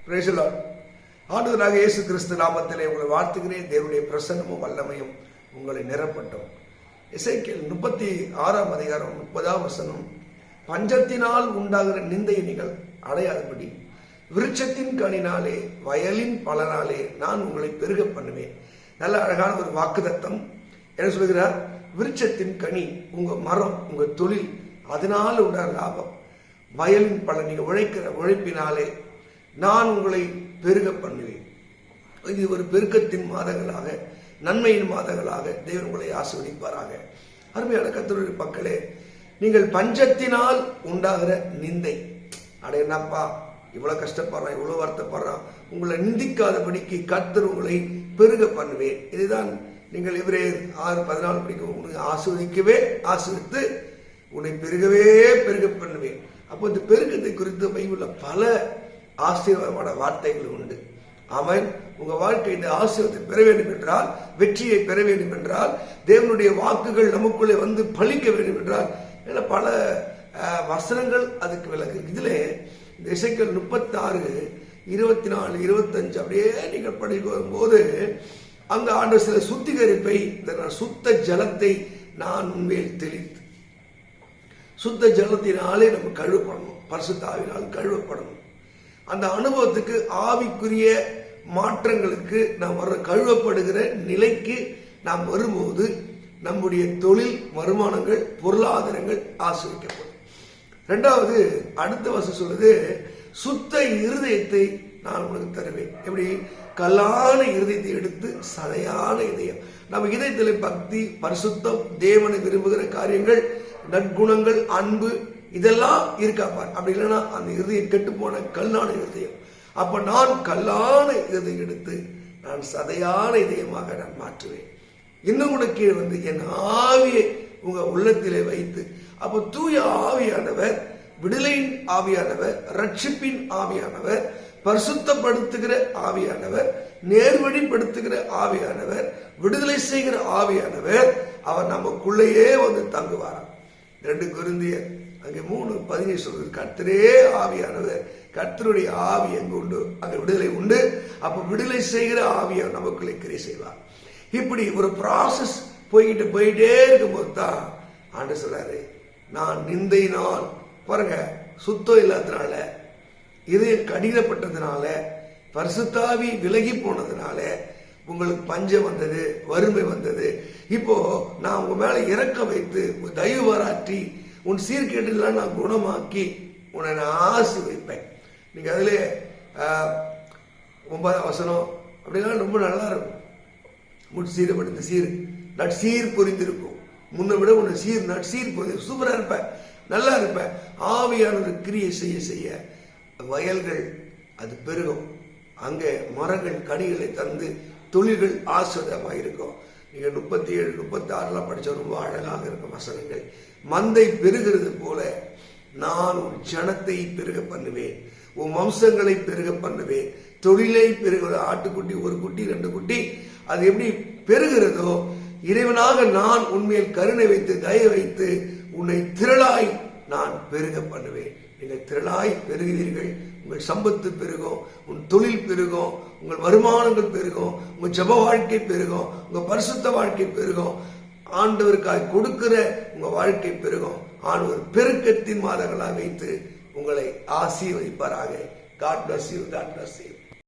Praise the Lord. ஆண்டவராக இயேசு கிறிஸ்து நாமத்திலே உங்களை வாழ்த்துகிறேன். தேவனுடைய பிரசன்னமும் வல்லமையும் உங்களை நிரப்பட்டும். எசேக்கியேல் 36ஆம் அதிகாரம் 30ஆம் வசனம், பஞ்சத்தினால் உண்டாகிற நிந்தையை நீங்கள் அடையாதபடி விருட்சத்தின் கனினாலே வயலின் பலனாலே நான் உங்களை பெருக பண்ணுவேன். நல்ல அழகான ஒரு வாக்குத்தத்தம். என்ன சொல்கிறார்? விருட்சத்தின் கனி, உங்க மரம், உங்க தொழில், அதனால உண்டான லாபம், வயலின் பலன், நீங்க உழைக்கிற உழைப்பினாலே நான் உங்களை பெருக பண்ணுவேன். இது ஒரு பெருக்கத்தின் மாதங்களாக, நன்மையின் மாதங்களாக தேவன் உங்களை ஆசீர்வதிப்பாராக. அருமையான கர்த்தருடைய மக்களே, நீங்கள் பஞ்சத்தினால் உண்டாகிற நிந்தை, அட என்னப்பா இவ்வளவு கஷ்டப்படுறான், இவ்வளவு வருத்தப்படுறான், உங்களை நிந்திக்காதபடிக்கு கர்த்தர் உங்களை பெருக பண்ணுவேன். இதுதான் நீங்கள் எபிரேயர் 6:14 படிக்கும். உனக்கு ஆசீர்வதிக்கவே ஆசீர்வித்து உன்னை பெருகவே பெருக பண்ணுவேன். அப்போ இந்த பெருக்கத்தை குறித்து பைபிள்ல பல ஆசீர்வாதமான வார்த்தைகள் உண்டு. ஆமென். உங்க வாழ்க்கை இந்த ஆசீர்வாதத்தை பெற வேண்டும் என்றால், வெற்றியை பெற வேண்டும் என்றால், தேவனுடைய வாக்குகள் நமக்குள்ளே வந்து பலிக்க வேண்டும் என்றால், பல வசனங்கள் அதுக்கு விளக்கு. இதுல இந்த எசேக்கியேல் 36, 24, 25 அப்படியே நீங்கள் படிக்கும் போது அங்க ஆண்டவர் சில சுத்திகரிப்பை, சுத்த ஜலத்தை நான் உண்மையில் தெளித்து, சுத்த ஜலத்தினாலே நம்ம கழுவப்படணும், பரிசுத்த ஆவியினால் கழுவப்படணும். அந்த அனுபவத்துக்கு, ஆவிக்குரிய மாற்றங்களுக்கு நாம் கழுவப்படுகிற நிலைக்கு நாம் வரும்போது நம்முடைய தொழில், வருமானங்கள், பொருளாதாரங்கள் ஆசீர்வதிக்கப்படும். இரண்டாவது, அடுத்த வசனம் சொல்லுது, சுத்த இருதயத்தை நான் உங்களுக்கு தருவேன். எப்படி? கல்லான இருதயத்தை எடுத்து சதையான இதயம். நம்ம இதயத்தில் பக்தி, பரிசுத்தம், தேவனை விரும்புகிற காரியங்கள், நற்குணங்கள், அன்பு, இதெல்லாம் இருக்காப்பார். அப்படி இல்லைன்னா அந்த இருதயம் கெட்டு போன கல்லான இருதயம். அப்ப நான் கல்லான இதயம் எடுத்து நான் சதையான இதயமாக நான் மாற்றுவேன். இன்னும் கூட கீழே வந்து என் ஆவியை உங்க உள்ளத்திலே வைத்து, அப்ப தூய ஆவியானவர், விடுதலையின் ஆவியானவர், ரட்சிப்பின் ஆவியானவர், பரிசுத்தப்படுத்துகிற ஆவியானவர், நேர்வழிப்படுத்துகிற ஆவியானவர், விடுதலை செய்கிற ஆவியானவர், அவர் நமக்குள்ளேயே வந்து தங்குவாராம். 2 கொரிந்தியர் அங்கே 3:17 சொல்றது, கர்த்தரே ஆவியானவர், கர்த்தருடைய ஆவி எங்கு உண்டு அங்க விடுதலை உண்டு. அப்ப விடுதலை செய்கிற ஆவியார் நமக்குள்ளே கிரியை செய்வார். இப்படி ஒரு ப்ராசஸ் போயிட்டே இருக்கும்போது தான் ஆண்டவர் சொல்றாரு, நான் நிந்தையினால், பாருங்க, சுத்தம் இல்லாததுனால, இதய கடினப்பட்டதுனால, பரிசுத்தாவி விலகி போனதுனால உங்களுக்கு பஞ்சம் வந்தது, வறுமை வந்தது. இப்போ நான் உங்க மேல இறக்க வைத்து தயவு பாராட்டி உன் சீர்கேட்டெல்லாம் நான் குணமாக்கி உன்னை நான் ஆசீர்வதிப்பேன். நீங்க அதுல 9ஆம் வசனம் அப்படிலாம் ரொம்ப நல்லா இருக்கும். முட்சீரப்பட்ட சீர் நட்சீர் பொரிந்திருக்கும், முன்ன விட உன்னை சீர் நட்சீர் பொரிந்து சூப்பரா இருப்ப, நல்லா இருப்ப. ஆவியான கிரியை செய்ய செய்ய வயல்கள் அது பெருகும், அங்க மரங்கள் கனிகளை தந்து தொழில்கள் ஆசிரியமாக இருக்கும். நீங்க 37, 36 படிச்ச ரொம்ப அழகாக இருக்கும் வசனங்கள். மந்தை பெருகிறது போல நான் உன் ஜனத்தை பெருக பண்ணுவேன், உன் வம்சங்களை பெருக பண்ணுவேன். தொழிலை பெருகிற ஆட்டுக்குட்டி, ஒரு குட்டி, 2 குட்டி, அது எப்படி பெருகிறதோ, இறைவனாக நான் உண்மையில் கருணை வைத்து தயவு வைத்து உன்னை திரளாய் நான் பெருக பண்ணுவேன். நீங்கள் திரளாய் பெருகிறீர்கள், உங்கள் சம்பத்து பெருகும், உன் தொழில் பெருகும், உங்கள் வருமானங்கள் பெருகும், உங்கள் ஜெப வாழ்க்கை பெருகும், உங்க பரிசுத்த வாழ்க்கை பெருகும், ஆண்டவருக்காய் கொடுக்கிற உங்க வாழ்க்கை பெருகும். ஆண்டவர் பெருக்கத்தின் மாதங்களாக வைத்து உங்களை ஆசீர்வதிப்பாராக. God bless you. God bless you.